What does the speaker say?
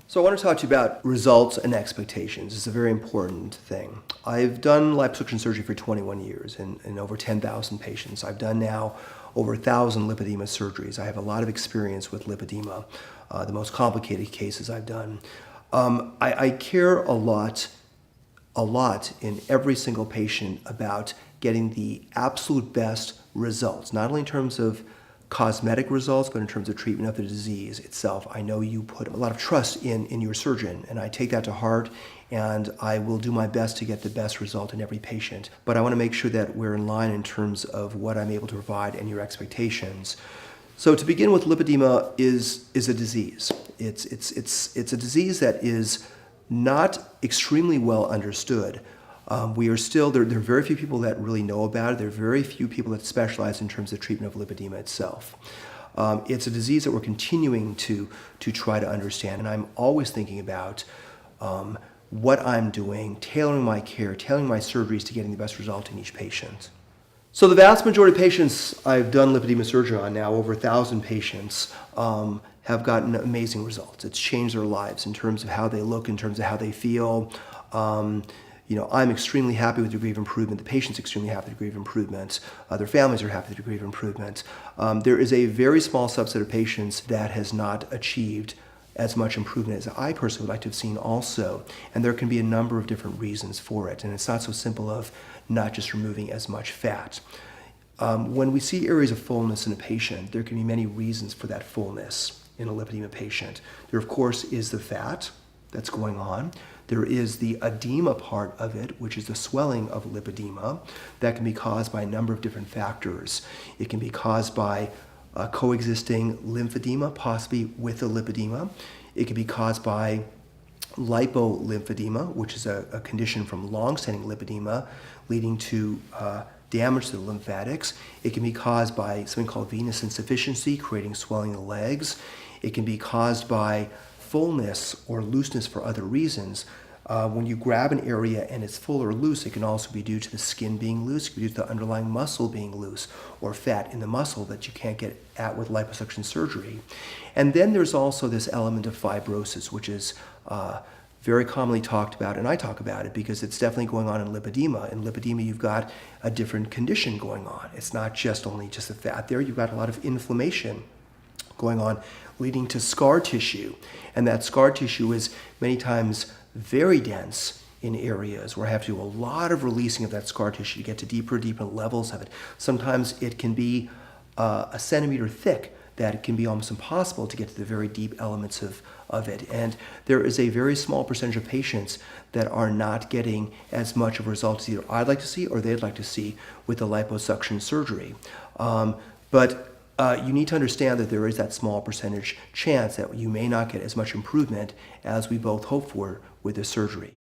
So I want to talk to you about results and expectations. It's a very important thing. I've done liposuction surgery for 21 years and over 10,000 patients. I've done now over 1,000 lipedema surgeries. I have a lot of experience with lipedema, the most complicated cases I've done. I care a lot in every single patient about getting the absolute best results, not only in terms of cosmetic results, but in terms of treatment of the disease itself. I know you put a lot of trust in your surgeon, and I take that to heart, and I will do my best to get the best result in every patient. But I want to make sure that we're in line in terms of what I'm able to provide and your expectations. So to begin with, lipedema is a disease. It's a disease that is not extremely well understood. There are very few people that really know about it. There are very few people that specialize in terms of treatment of lipedema itself. It's a disease that we're continuing to try to understand, and I'm always thinking about what I'm doing, tailoring my care, tailoring my surgeries to getting the best result in each patient. So the vast majority of patients I've done lipedema surgery on now, over 1,000 patients, have gotten amazing results. It's changed their lives in terms of how they look, in terms of how they feel. I'm extremely happy with the degree of improvement. The patient's extremely happy with the degree of improvement. Their families are happy with the degree of improvement. There is a very small subset of patients that has not achieved as much improvement as I personally would like to have seen also. And there can be a number of different reasons for it. And it's not so simple of not just removing as much fat. When we see areas of fullness in a patient, there can be many reasons for that fullness in a lipedema patient. There, of course, is the fat that's going on. There is the edema part of it, which is the swelling of lipedema that can be caused by a number of different factors. It can be caused by coexisting lymphedema, possibly with a lipedema. It can be caused by lipolymphedema, which is a condition from long-standing lipedema leading to damage to the lymphatics. It can be caused by something called venous insufficiency, creating swelling in the legs. It can be caused by fullness or looseness for other reasons. When you grab an area and it's full or loose, it can also be due to the skin being loose, it can be due to the underlying muscle being loose, or fat in the muscle that you can't get at with liposuction surgery. And then there's also this element of fibrosis, which is very commonly talked about, and I talk about it because it's definitely going on in lipedema. In lipedema, you've got a different condition going on. It's not just the fat there, you've got a lot of inflammation going on, leading to scar tissue. And that scar tissue is many times very dense in areas where I have to do a lot of releasing of that scar tissue to get to deeper levels of it. Sometimes it can be a centimeter thick, that it can be almost impossible to get to the very deep elements of it. And there is a very small percentage of patients that are not getting as much of a result as either I'd like to see or they'd like to see with the liposuction surgery. But you need to understand that there is that small percentage chance that you may not get as much improvement as we both hope for with the surgery.